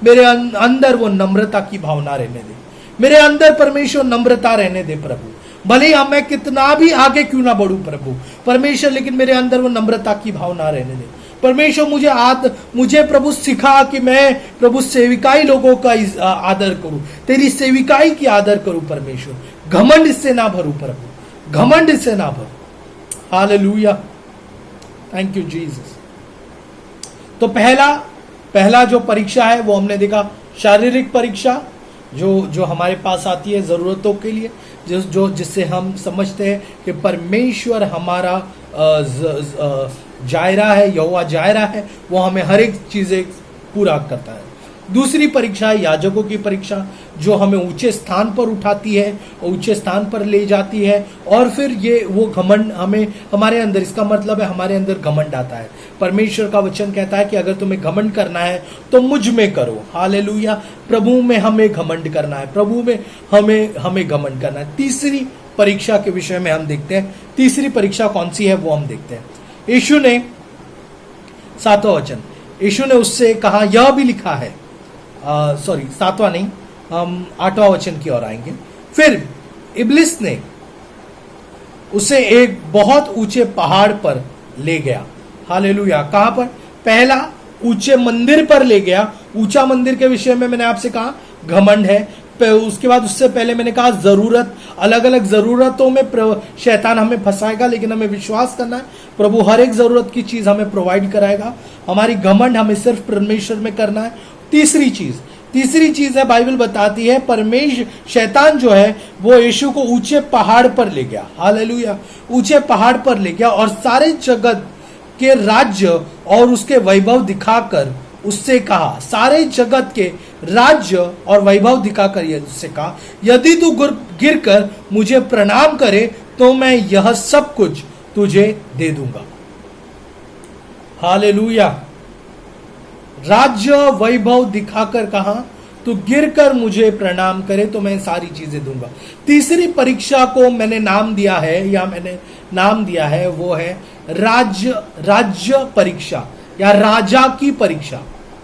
मेरे अंदर वो नम्रता की भावना रहने दे। मेरे अंदर परमेश्वर नम्रता रहने दे प्रभु। भले ही मैं कितना भी आगे क्यों ना बढ़ूं प्रभु परमेश्वर, लेकिन मेरे अंदर वो नम्रता की भावना रहने दे परमेश्वर। मुझे प्रभु सिखा कि मैं प्रभु सेविकाई लोगों का आदर करूं, तेरी सेविकाई की आदर करूं परमेश्वर। घमंड इससे ना भरूं प्रभु, घमंड इससे ना भरूं। Hallelujah, thank you Jesus. तो पहला जो परीक्षा है वो हमने देखा, शारीरिक परीक्षा जो हमारे पास आती है जरूरतों के लिए, जिससे हम समझते हैं कि परमेश्वर हमारा जायरा है, यहोवा जायरा है, वो हमें हर एक चीजें पूरा करता है। दूसरी परीक्षा है याजकों की परीक्षा, जो हमें ऊंचे स्थान पर उठाती है, ऊंचे स्थान पर ले जाती है। और फिर वो घमंड हमारे अंदर, इसका मतलब है हमारे अंदर घमंड आता है। परमेश्वर का वचन कहता है कि अगर तुम्हें घमंड करना है तो मुझ में करो। हालेलुया। प्रभु में हमें घमंड करना है, प्रभु में हमें घमंड करना है। तीसरी परीक्षा के विषय में हम देखते हैं। तीसरी परीक्षा कौन सी है वो हम देखते हैं। यीशु ने 7वां वचन, यीशु ने उससे कहा, यह भी लिखा है, 7वां नहीं, हम 8वां वचन की ओर आएंगे। फिर इब्लिस ने उसे एक बहुत ऊंचे पहाड़ पर ले गया। हालेलुया। कहां पर? पहला ऊंचे मंदिर पर ले गया। ऊंचा मंदिर के विषय में मैंने आपसे कहा घमंड है। उसके बाद उससे पहले मैंने कहा जरूरत, अलग अलग जरूरतों में शैतान हमें फंसाएगा, लेकिन हमें विश्वास करना है प्रभु हर एक जरूरत की चीज हमें प्रोवाइड कराएगा। हमारी घमंड हमें सिर्फ परमेश्वर में करना है। तीसरी चीज है, बाइबल बताती है शैतान जो है वो यीशु को ऊंचे पहाड़ पर ले गया। हालेलुया। ऊंचे पहाड़ पर ले गया और सारे जगत के राज्य और उसके वैभव दिखाकर उससे कहा, सारे जगत के राज्य और वैभव दिखाकर उससे कहा, यदि तू गिरकर मुझे प्रणाम करे तो मैं यह सब कुछ तुझे दे दूंगा। हालेलुया। राज्य वैभव दिखाकर कहा, तू गिरकर मुझे प्रणाम करे तो मैं सारी चीजें दूंगा। तीसरी परीक्षा को मैंने नाम दिया है वो है राज्य परीक्षा या राजा की परीक्षा।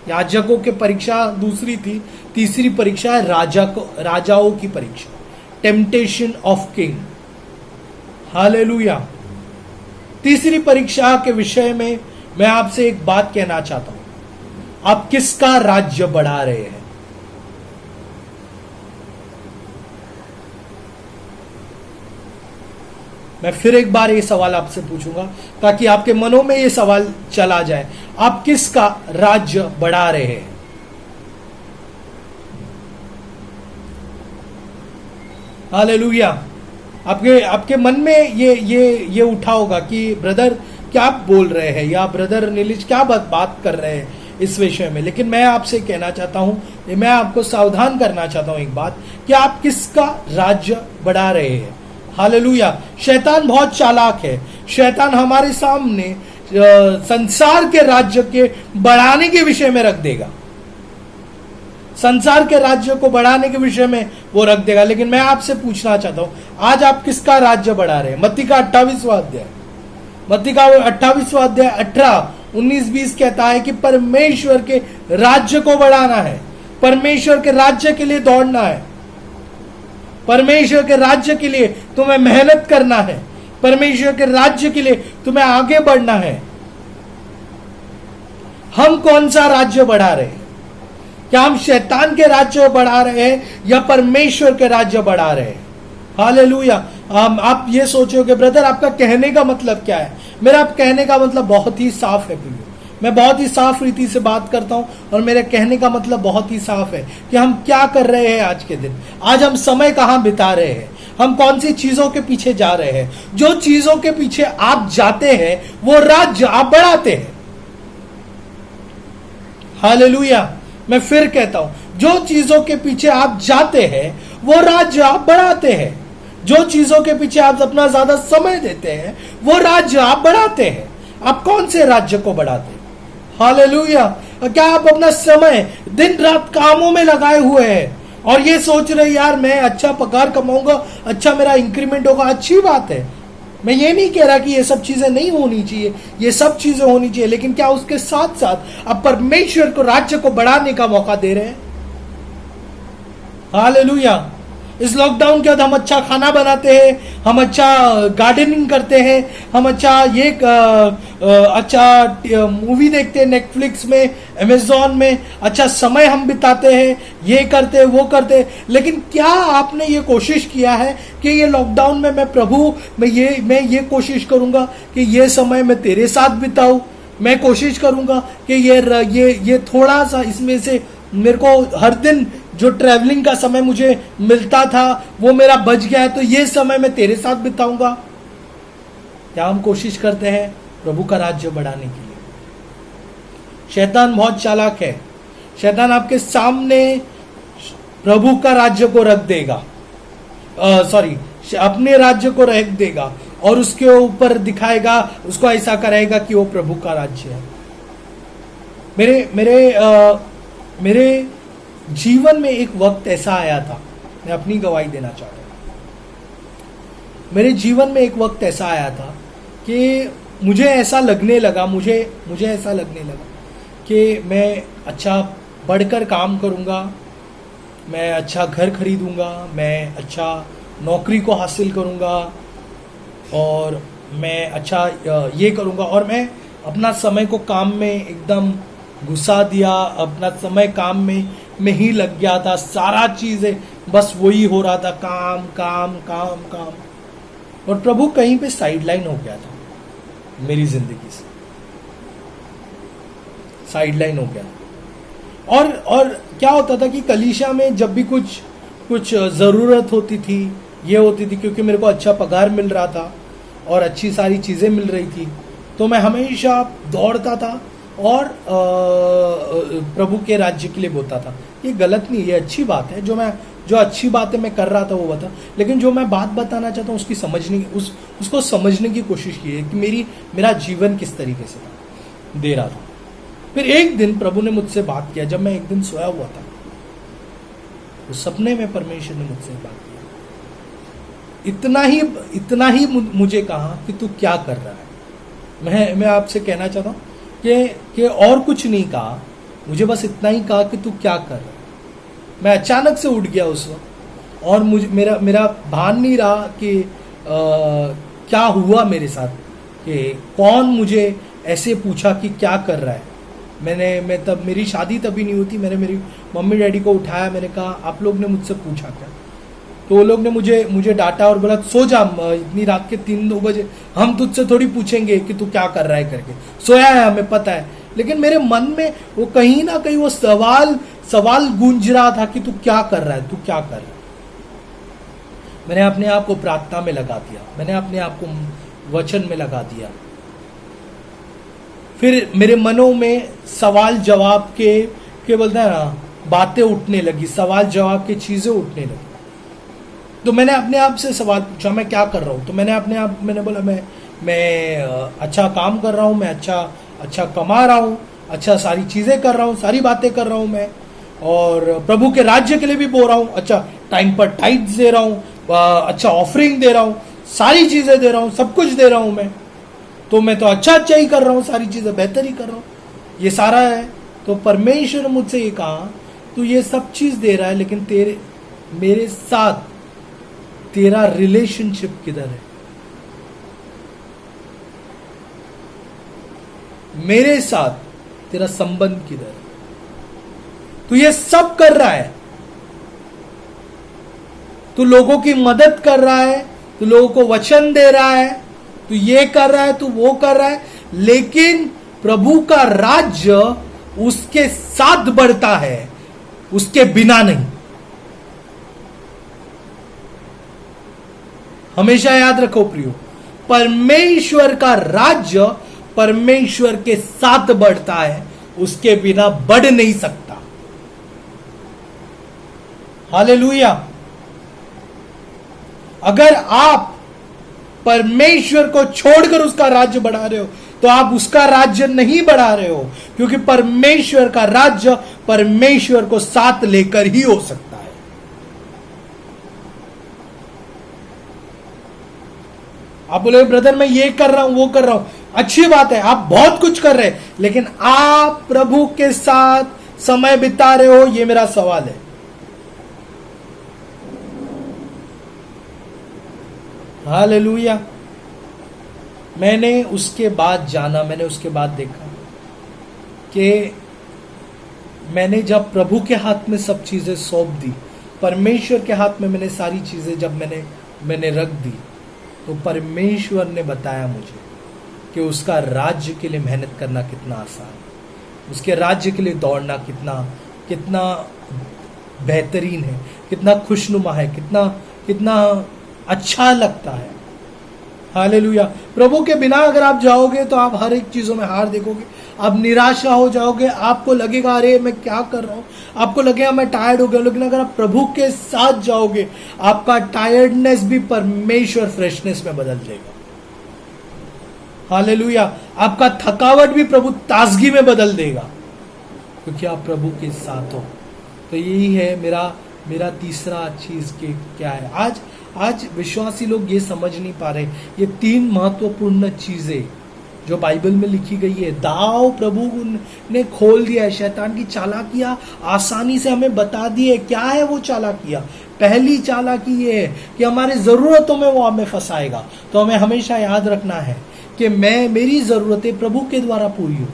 याजकों की परीक्षा दूसरी थी, तीसरी परीक्षा है राजाओं की परीक्षा, टेम्पटेशन ऑफ किंग। हालेलुया। तीसरी परीक्षा के विषय में मैं आपसे एक बात कहना चाहता हूं, आप किसका राज्य बढ़ा रहे हैं? मैं फिर एक बार ये सवाल आपसे पूछूंगा ताकि आपके मनों में ये सवाल चला जाए, आप किसका राज्य बढ़ा रहे हैं? हालेलुया। आपके मन में ये उठा होगा कि ब्रदर क्या बोल रहे हैं, या ब्रदर नीलिश क्या बात कर रहे हैं इस विषय में। लेकिन मैं आपसे कहना चाहता हूं, मैं आपको सावधान करना चाहता हूं एक बात, कि आप किसका राज्य बढ़ा रहे हैं। हालेलुया। शैतान बहुत चालाक है। शैतान हमारे सामने संसार के राज्य के बढ़ाने के विषय में रख देगा, संसार के राज्य को बढ़ाने के विषय में वो रख देगा। लेकिन मैं आपसे पूछना चाहता हूं, आज आप किसका राज्य बढ़ा रहे हैं? मत्ती का 28वां अध्याय, मत्ती का 28वां अध्याय 18, 19, 20 कहता है कि परमेश्वर के राज्य को बढ़ाना है, परमेश्वर के राज्य के लिए दौड़ना है, परमेश्वर के राज्य के लिए तुम्हें मेहनत करना है, परमेश्वर के राज्य के लिए तुम्हें आगे बढ़ना है। हम कौन सा राज्य बढ़ा रहे हैं? क्या हम शैतान के राज्य बढ़ा रहे हैं या परमेश्वर के राज्य बढ़ा रहे हैं? हालेलुया। आप ये सोचोगे ब्रदर आपका कहने का मतलब क्या है? मेरा कहने का मतलब बहुत ही साफ है प्रियो, मैं बहुत ही साफ रीति से बात करता हूं और मेरे कहने का मतलब बहुत ही साफ है कि हम क्या कर रहे हैं आज के दिन। आज हम समय कहां बिता रहे हैं, हम कौन सी चीजों के पीछे जा रहे हैं। जो चीजों के पीछे आप जाते हैं वो राज्य आप बढ़ाते हैं। हालेलुया। मैं फिर कहता हूं, जो चीजों के पीछे आप जाते हैं वो राज्य आप बढ़ाते हैं। जो चीजों के पीछे आप अपना ज्यादा समय देते हैं वो राज्य आप बढ़ाते हैं। आप कौन से राज्य को बढ़ाते हैं? हालेलुया। क्या आप अपना समय दिन रात कामों में लगाए हुए हैं और ये सोच रहे यार मैं अच्छा पगार कमाऊंगा, अच्छा मेरा इंक्रीमेंट होगा? अच्छी बात है, मैं ये नहीं कह रहा कि ये सब चीजें नहीं होनी चाहिए, ये सब चीजें होनी चाहिए। लेकिन क्या उसके साथ साथ आप परमेश्वर को राज्य को बढ़ाने का मौका दे रहे हैं? हालेलुया। इस लॉकडाउन के बाद हम अच्छा खाना बनाते हैं, हम अच्छा गार्डनिंग करते हैं, हम अच्छा अच्छा मूवी देखते हैं नेटफ्लिक्स में, अमेजॉन में, अच्छा समय हम बिताते हैं, ये करते हैं वो करते हैं। लेकिन क्या आपने ये कोशिश किया है कि ये लॉकडाउन में मैं प्रभु मैं ये कोशिश करूंगा कि ये समय मैं तेरे साथ बिताऊं, मैं कोशिश करूंगा कि ये थोड़ा सा इसमें से मेरे को हर दिन जो ट्रैवलिंग का समय मुझे मिलता था वो मेरा बच गया है, तो ये समय मैं तेरे साथ बिताऊंगा। क्या हम कोशिश करते हैं प्रभु का राज्य बढ़ाने के लिए? शैतान बहुत चालाक है। शैतान आपके सामने प्रभु का राज्य को रख देगा, अपने राज्य को रख देगा और उसके ऊपर दिखाएगा, उसको ऐसा करेगा कि वो प्रभु का राज्य है। मेरे जीवन में एक वक्त ऐसा आया था, मैं अपनी गवाही देना चाहता हूं। मेरे जीवन में एक वक्त ऐसा आया था कि मुझे ऐसा लगने लगा कि मैं अच्छा बढ़कर काम करूंगा, मैं अच्छा घर खरीदूंगा, मैं अच्छा नौकरी को हासिल करूंगा और मैं अच्छा ये करूंगा। और मैं अपना समय को काम में एकदम घुसा दिया, अपना समय काम में ही लग गया था। सारा चीजें बस वही हो रहा था, काम काम काम काम। और प्रभु कहीं पे साइडलाइन हो गया था, मेरी जिंदगी से साइडलाइन हो गया। और क्या होता था कि कलीसिया में जब भी कुछ जरूरत होती थी, ये होती थी, क्योंकि मेरे को अच्छा पगार मिल रहा था और अच्छी सारी चीजें मिल रही थी, तो मैं हमेशा दौड़ता था और प्रभु के राज्य के लिए बोलता था। ये गलत नहीं, ये अच्छी बात है। जो अच्छी बातें मैं कर रहा था वो बता, लेकिन जो मैं बात बताना चाहता हूँ उसको समझने की कोशिश की है कि मेरा जीवन किस तरीके से दे रहा था। फिर एक दिन प्रभु ने मुझसे बात किया। जब मैं एक दिन सोया हुआ था, तो सपने में परमेश्वर ने मुझसे बात किया। इतना ही मुझे कहा कि तू क्या कर रहा है। मैं आपसे कहना चाहता हूँ कि और कुछ नहीं कहा, मुझे बस इतना ही कहा कि तू क्या कर रहा है। मैं अचानक से उठ गया उस वक्त और मेरा भान नहीं रहा कि क्या हुआ मेरे साथ, कि कौन मुझे ऐसे पूछा कि क्या कर रहा है। मेरी शादी तभी नहीं हुई थी। मैंने मेरी मम्मी डैडी को उठाया, मैंने कहा आप लोग ने मुझसे पूछा क्या? तो वो लोग ने मुझे डांटा और बोला सो जा, इतनी रात के 3-2 बजे हम तुझसे थोड़ी पूछेंगे कि तू क्या कर रहा है करके, सोया है हमें पता है। लेकिन मेरे मन में वो कहीं ना कहीं वो सवाल गूंज रहा था कि तू क्या कर रहा है, तू क्या कर रहा है। मैंने अपने आप को प्रार्थना में लगा दिया, मैंने अपने आप को वचन में लगा दिया। फिर मेरे मनों में सवाल जवाब के बोलते हैं ना बातें उठने लगी, सवाल जवाब की चीजें उठने लगी। तो मैंने अपने आप से सवाल पूछा मैं क्या कर रहा हूँ। तो मैंने बोला मैं अच्छा काम कर रहा हूँ, मैं अच्छा कमा रहा हूँ, अच्छा सारी चीजें कर रहा हूँ, सारी बातें कर रहा हूँ मैं, और प्रभु के राज्य के लिए भी बोल रहा हूँ, अच्छा टाइम पर टाइट्स दे रहा हूँ, अच्छा ऑफरिंग दे रहा हूँ, सारी चीजें दे रहा हूँ, सब कुछ दे रहा हूँ मैं तो अच्छा ही कर रहा हूँ, सारी चीजें बेहतर ही कर रहा हूँ, ये सारा है। तो परमेश्वर मुझसे ये कहा तू ये सब चीज दे रहा है लेकिन मेरे साथ तेरा रिलेशनशिप किधर है, मेरे साथ तेरा संबंध किधर है। तू ये सब कर रहा है, तू लोगों की मदद कर रहा है, तू लोगों को वचन दे रहा है, तू ये कर रहा है, तू वो कर रहा है, लेकिन प्रभु का राज्य उसके साथ बढ़ता है, उसके बिना नहीं। हमेशा याद रखो प्रियो, परमेश्वर का राज्य परमेश्वर के साथ बढ़ता है, उसके बिना बढ़ नहीं सकता। हालेलुया। अगर आप परमेश्वर को छोड़कर उसका राज्य बढ़ा रहे हो तो आप उसका राज्य नहीं बढ़ा रहे हो, क्योंकि परमेश्वर का राज्य परमेश्वर को साथ लेकर ही हो सकता है। आप बोले ब्रदर मैं ये कर रहा हूं वो कर रहा हूं, अच्छी बात है, आप बहुत कुछ कर रहे हैं, लेकिन आप प्रभु के साथ समय बिता रहे हो, ये मेरा सवाल है। हालेलुया। मैंने उसके बाद जाना, मैंने उसके बाद देखा कि मैंने जब प्रभु के हाथ में सब चीजें सौंप दी, परमेश्वर के हाथ में मैंने सारी चीजें जब मैंने रख दी, तो परमेश्वर ने बताया मुझे कि उसका राज्य के लिए मेहनत करना कितना आसान है, उसके राज्य के लिए दौड़ना कितना बेहतरीन है, कितना खुशनुमा है, कितना अच्छा लगता है। हालेलुया। प्रभु के बिना अगर आप जाओगे तो आप हर एक चीजों में हार देखोगे, आप निराशा हो जाओगे, आपको लगेगा अरे मैं क्या कर रहा हूं, आपको लगेगा मैं टायर्ड हो गया। लेकिन अगर आप प्रभु के साथ जाओगे, आपका टायर्डनेस भी परमेश्वर फ्रेशनेस में बदल जाएगा। हालेलुया। आपका थकावट भी प्रभु ताजगी में बदल देगा, क्योंकि आप प्रभु के साथ हो। तो यही है मेरा तीसरा चीज के क्या है। आज विश्वासी लोग ये समझ नहीं पा रहे, ये 3 महत्वपूर्ण चीजें जो बाइबल में लिखी गई है, दाव प्रभु ने खोल दिया है। शैतान की चालाकियां आसानी से हमें बता दी है। क्या है वो चालाकियां? पहली चालाकी ये है कि हमारी जरूरतों में वो हमें फंसाएगा। तो हमें हमेशा याद रखना है कि मेरी जरूरतें प्रभु के द्वारा पूरी हो।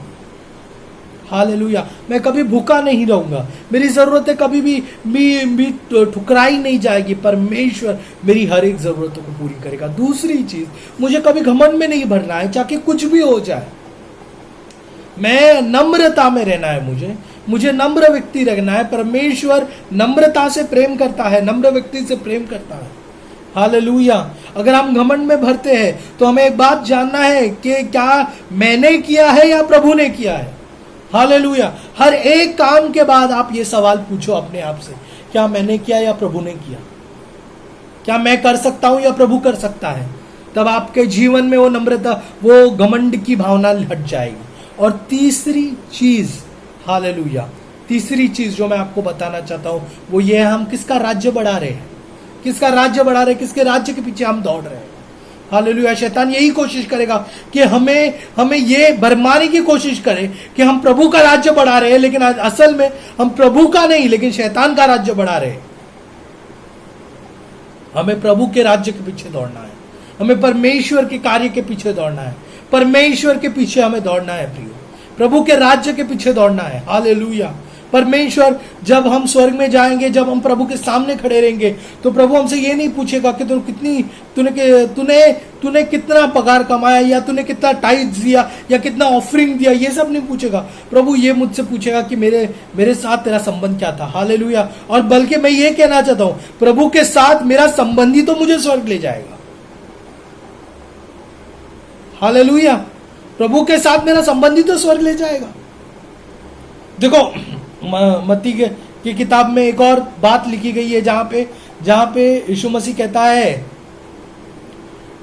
हालेलुया। मैं कभी भूखा नहीं रहूंगा, मेरी जरूरतें कभी भी ठुकराई नहीं जाएगी। परमेश्वर मेरी हर एक जरूरतों को पूरी करेगा। दूसरी चीज, मुझे कभी घमंड में नहीं भरना है, चाहे कुछ भी हो जाए। मैं नम्रता में रहना है, मुझे नम्र व्यक्ति रहना है। परमेश्वर नम्रता से प्रेम करता है, नम्र व्यक्ति से प्रेम करता है। हालेलुया। अगर हम घमंड में भरते हैं तो हमें एक बात जानना है कि क्या मैंने किया है या प्रभु ने किया है। हालेलुया। हर एक काम के बाद आप ये सवाल पूछो अपने आप से, क्या मैंने किया या प्रभु ने किया? क्या मैं कर सकता हूं या प्रभु कर सकता है? तब आपके जीवन में वो नम्रता, वो घमंड की भावना हट जाएगी। और तीसरी चीज, हालेलुया, तीसरी चीज जो मैं आपको बताना चाहता हूं वो ये है, हम किसका राज्य बढ़ा रहे हैं, किसका राज्य बढ़ा रहे हैं, किसके राज्य के पीछे हम दौड़ रहे हैं। हालेलुया। शैतान यही कोशिश करेगा कि हमें ये भरमाने की कोशिश करे कि हम प्रभु का राज्य बढ़ा रहे हैं, लेकिन असल में हम प्रभु का नहीं लेकिन शैतान का राज्य बढ़ा रहे हैं। हमें प्रभु के राज्य के पीछे दौड़ना है, हमें परमेश्वर के कार्य के पीछे दौड़ना है, परमेश्वर के पीछे हमें दौड़ना है प्रियो, प्रभु के राज्य के पीछे दौड़ना है। हालेलुया। परमेश्वर जब हम स्वर्ग में जाएंगे, जब हम प्रभु के सामने खड़े रहेंगे, तो प्रभु हमसे ये नहीं पूछेगा कि तूने कितना पगार कमाया, या तूने कितना टाइट्स दिया, या कितना ऑफरिंग दिया, ये सब नहीं पूछेगा। प्रभु ये मुझसे पूछेगा कि मेरे साथ तेरा संबंध क्या था। हालेलुया। और बल्कि मैं ये कहना चाहता हूं, प्रभु के साथ मेरा संबंध ही तो मुझे स्वर्ग ले जाएगा। हालेलुया। प्रभु के साथ मेरा संबंध ही तो स्वर्ग ले जाएगा। देखो, मत्ती की किताब में एक और बात लिखी गई है, जहां पे यीशु मसीह कहता है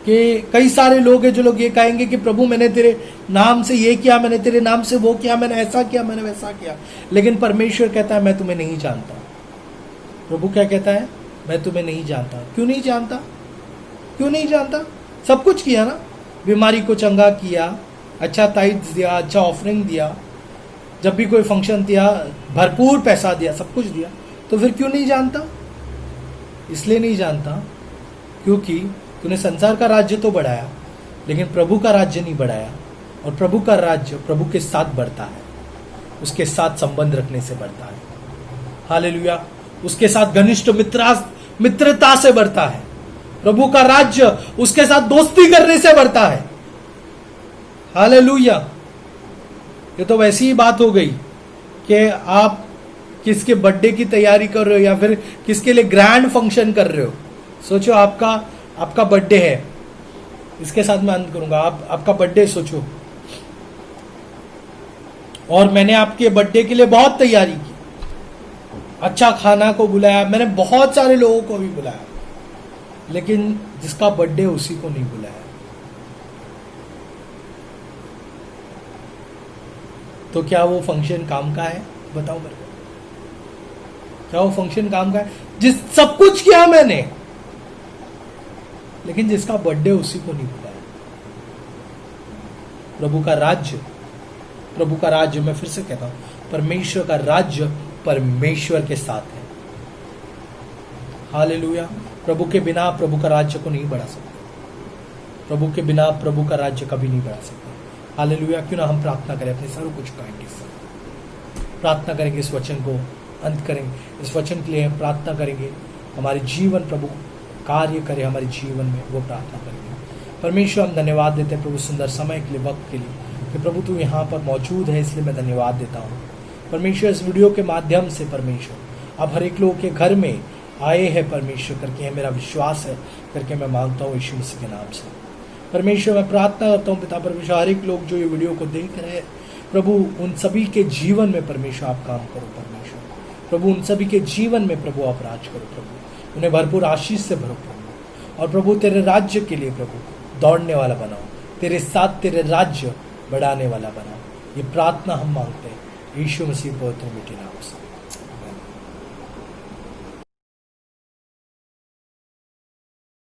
कि कई सारे लोग हैं जो लोग ये कहेंगे कि प्रभु मैंने तेरे नाम से ये किया, मैंने तेरे नाम से वो किया, मैंने ऐसा किया, मैंने वैसा किया, लेकिन परमेश्वर कहता है मैं तुम्हें नहीं जानता। प्रभु क्या कहता है? मैं तुम्हें नहीं जानता। क्यों नहीं जानता? क्यों नहीं जानता? सब कुछ किया ना, बीमारी को चंगा किया, अच्छा टाइट्स दिया, अच्छा ऑफरिंग दिया, जब भी कोई फंक्शन दिया भरपूर पैसा दिया, सब कुछ दिया, तो फिर क्यों नहीं जानता? इसलिए नहीं जानता क्योंकि तूने संसार का राज्य तो बढ़ाया, लेकिन प्रभु का राज्य नहीं बढ़ाया। और प्रभु का राज्य प्रभु के साथ बढ़ता है, उसके साथ संबंध रखने से बढ़ता है। हालेलुया। उसके साथ घनिष्ठ मित्रता से बढ़ता है। प्रभु का राज्य उसके साथ दोस्ती करने से बढ़ता है। हालेलुया। ये तो वैसी ही बात हो गई कि आप किसके बर्थडे की तैयारी कर रहे हो, या फिर किसके लिए ग्रैंड फंक्शन कर रहे हो। सोचो आपका बर्थडे है, इसके साथ मैं अंत करूंगा। आपका बर्थडे सोचो, और मैंने आपके बर्थडे के लिए बहुत तैयारी की, अच्छा खाना को बुलाया, मैंने बहुत सारे लोगों को भी बुलाया, लेकिन जिसका बर्थडे उसी को नहीं बुलाया, तो क्या वो फंक्शन काम का है? बताओ मेरे को, क्या वो फंक्शन काम का है? सब कुछ किया मैंने, लेकिन जिसका बर्थडे उसी को नहीं बुलाया। प्रभु का राज्य मैं फिर से कहता हूं, परमेश्वर का राज्य परमेश्वर के साथ है। हालेलुया। प्रभु के बिना प्रभु का राज्य को नहीं बढ़ा सकते। प्रभु के बिना प्रभु का राज्य कभी नहीं बढ़ा सकते। हालेलुया। क्यों ना हम प्रार्थना करें, अपने सरों को झुकाएंगे, प्रार्थना करेंगे, इस वचन को अंत करेंगे, इस वचन के लिए प्रार्थना करेंगे। हमारे जीवन प्रभु कार्य करे हमारे जीवन में, वो प्रार्थना करेंगे। परमेश्वर हम धन्यवाद देते हैं प्रभु सुंदर समय के लिए, वक्त के लिए, कि प्रभु तू यहाँ पर मौजूद है, इसलिए मैं धन्यवाद देता हूँ। परमेश्वर इस वीडियो के माध्यम से परमेश्वर आप हर एक लोगों के घर में आए हैं परमेश्वर करके, मेरा विश्वास है करके मैं मांगता हूँ यीशु मसीह के नाम से। परमेश्वर मैं प्रार्थना करता हूँ पिता परमेश्वर, हर एक लोग जो ये वीडियो को देख रहे हैं प्रभु, उन सभी के जीवन में परमेश्वर आप काम करो परमेश्वर। प्रभु उन सभी के जीवन में प्रभु आप राज करो प्रभु, उन्हें भरपूर आशीष से भरो प्रभु, और प्रभु तेरे राज्य के लिए प्रभु दौड़ने वाला बनाओ, तेरे साथ तेरे राज्य बढ़ाने वाला बनाओ। ये प्रार्थना हम मांगते हैं यीशु मसीह पवित्र मीठे नाम से।